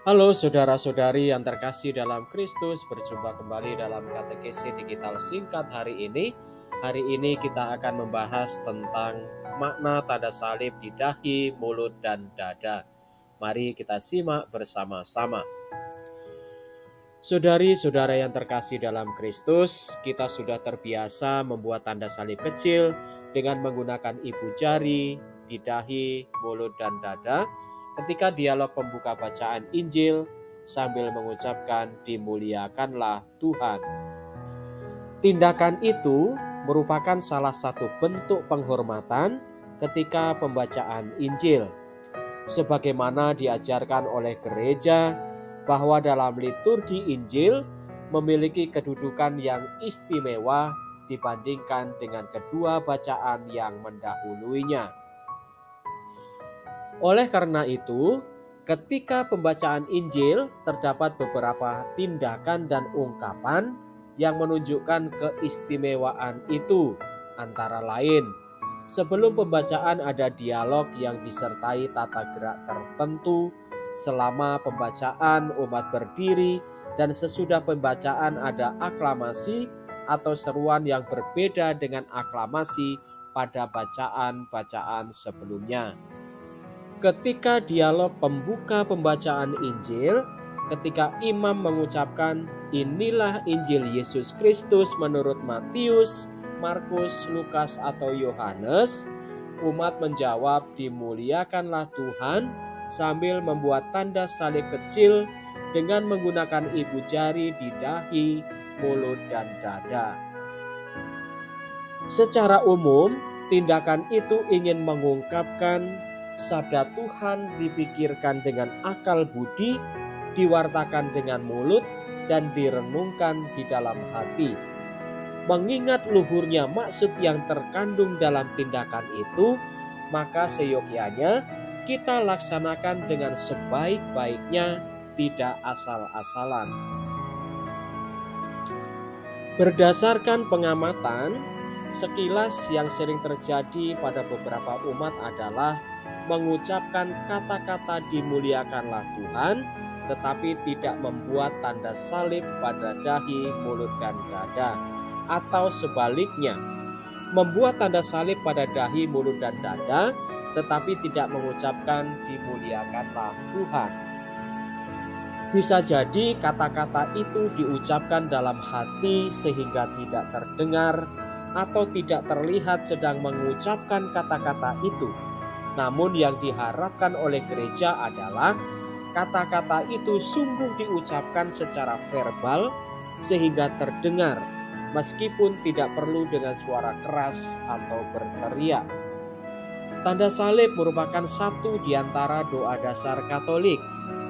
Halo saudara-saudari yang terkasih dalam Kristus, berjumpa kembali dalam katekesi digital singkat hari ini. Hari ini kita akan membahas tentang makna tanda salib di dahi, mulut, dan dada. Mari kita simak bersama-sama. Saudari-saudara yang terkasih dalam Kristus, kita sudah terbiasa membuat tanda salib kecil dengan menggunakan ibu jari di dahi, mulut, dan dada ketika dialog pembuka bacaan Injil sambil mengucapkan dimuliakanlah Tuhan. Tindakan itu merupakan salah satu bentuk penghormatan ketika pembacaan Injil. Sebagaimana diajarkan oleh gereja bahwa dalam liturgi Injil memiliki kedudukan yang istimewa dibandingkan dengan kedua bacaan yang mendahuluinya. Oleh karena itu, ketika pembacaan Injil terdapat beberapa tindakan dan ungkapan yang menunjukkan keistimewaan itu. Antara lain, sebelum pembacaan ada dialog yang disertai tata gerak tertentu, selama pembacaan umat berdiri, dan sesudah pembacaan ada aklamasi atau seruan yang berbeda dengan aklamasi pada bacaan-bacaan sebelumnya. Ketika dialog pembuka pembacaan Injil, ketika imam mengucapkan inilah Injil Yesus Kristus menurut Matius, Markus, Lukas atau Yohanes, umat menjawab dimuliakanlah Tuhan sambil membuat tanda salib kecil dengan menggunakan ibu jari di dahi, mulut, dan dada. Secara umum, tindakan itu ingin mengungkapkan sabda Tuhan dipikirkan dengan akal budi, diwartakan dengan mulut, dan direnungkan di dalam hati. Mengingat luhurnya maksud yang terkandung dalam tindakan itu, maka seyogyanya kita laksanakan dengan sebaik-baiknya, tidak asal-asalan. Berdasarkan pengamatan, sekilas yang sering terjadi pada beberapa umat adalah mengucapkan kata-kata dimuliakanlah Tuhan, tetapi tidak membuat tanda salib pada dahi, mulut, dan dada. Atau sebaliknya, membuat tanda salib pada dahi, mulut, dan dada, tetapi tidak mengucapkan dimuliakanlah Tuhan. Bisa jadi kata-kata itu diucapkan dalam hati sehingga tidak terdengar atau tidak terlihat sedang mengucapkan kata-kata itu. Namun yang diharapkan oleh gereja adalah kata-kata itu sungguh diucapkan secara verbal sehingga terdengar, meskipun tidak perlu dengan suara keras atau berteriak. Tanda salib merupakan satu di antara doa dasar Katolik.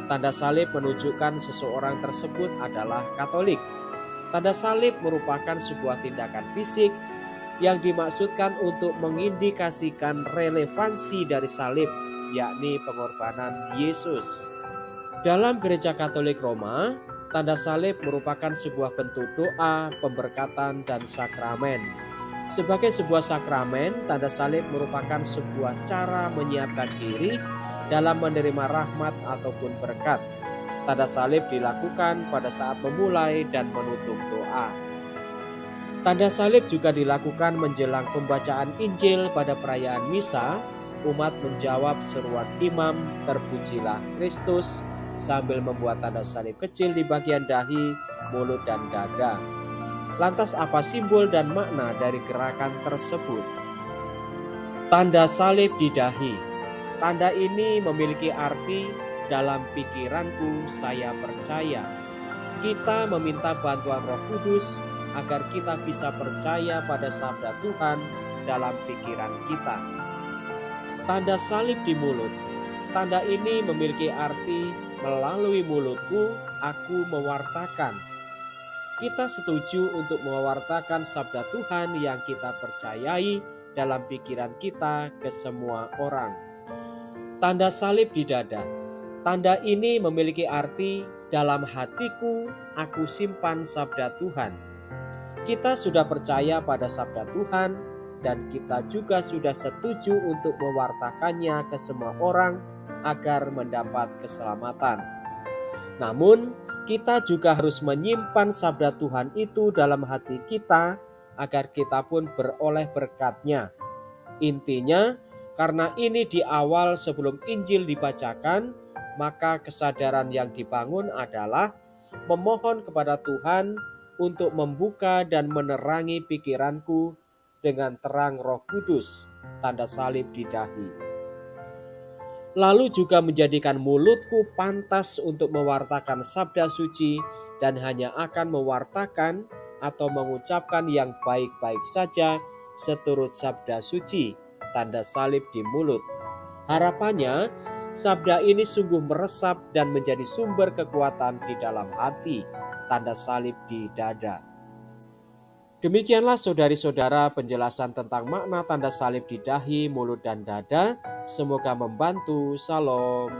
Tanda salib menunjukkan seseorang tersebut adalah Katolik. Tanda salib merupakan sebuah tindakan fisik yang dimaksudkan untuk mengindikasikan relevansi dari salib, yakni pengorbanan Yesus. Dalam Gereja Katolik Roma, tanda salib merupakan sebuah bentuk doa, pemberkatan, dan sakramen. Sebagai sebuah sakramen, tanda salib merupakan sebuah cara menyiapkan diri dalam menerima rahmat ataupun berkat. Tanda salib dilakukan pada saat memulai dan menutup doa. Tanda salib juga dilakukan menjelang pembacaan Injil pada perayaan Misa. Umat menjawab seruan imam, terpujilah Kristus, sambil membuat tanda salib kecil di bagian dahi, mulut, dan dada. Lantas apa simbol dan makna dari gerakan tersebut? Tanda salib di dahi. Tanda ini memiliki arti dalam pikiranku saya percaya. Kita meminta bantuan Roh Kudus agar kita bisa percaya pada sabda Tuhan dalam pikiran kita. Tanda salib di mulut. Tanda ini memiliki arti melalui mulutku aku mewartakan. Kita setuju untuk mewartakan sabda Tuhan yang kita percayai dalam pikiran kita ke semua orang. Tanda salib di dada. Tanda ini memiliki arti dalam hatiku aku simpan sabda Tuhan. Kita sudah percaya pada sabda Tuhan dan kita juga sudah setuju untuk mewartakannya ke semua orang agar mendapat keselamatan. Namun, kita juga harus menyimpan sabda Tuhan itu dalam hati kita agar kita pun beroleh berkat-Nya. Intinya, karena ini di awal sebelum Injil dibacakan, maka kesadaran yang dibangun adalah memohon kepada Tuhan untuk membuka dan menerangi pikiranku dengan terang Roh Kudus, tanda salib di dahi. Lalu juga menjadikan mulutku pantas untuk mewartakan sabda suci dan hanya akan mewartakan atau mengucapkan yang baik-baik saja seturut sabda suci, tanda salib di mulut. Harapannya, sabda ini sungguh meresap dan menjadi sumber kekuatan di dalam hati, tanda salib di dada. Demikianlah saudari-saudara penjelasan tentang makna tanda salib di dahi, mulut, dan dada. Semoga membantu. Salam.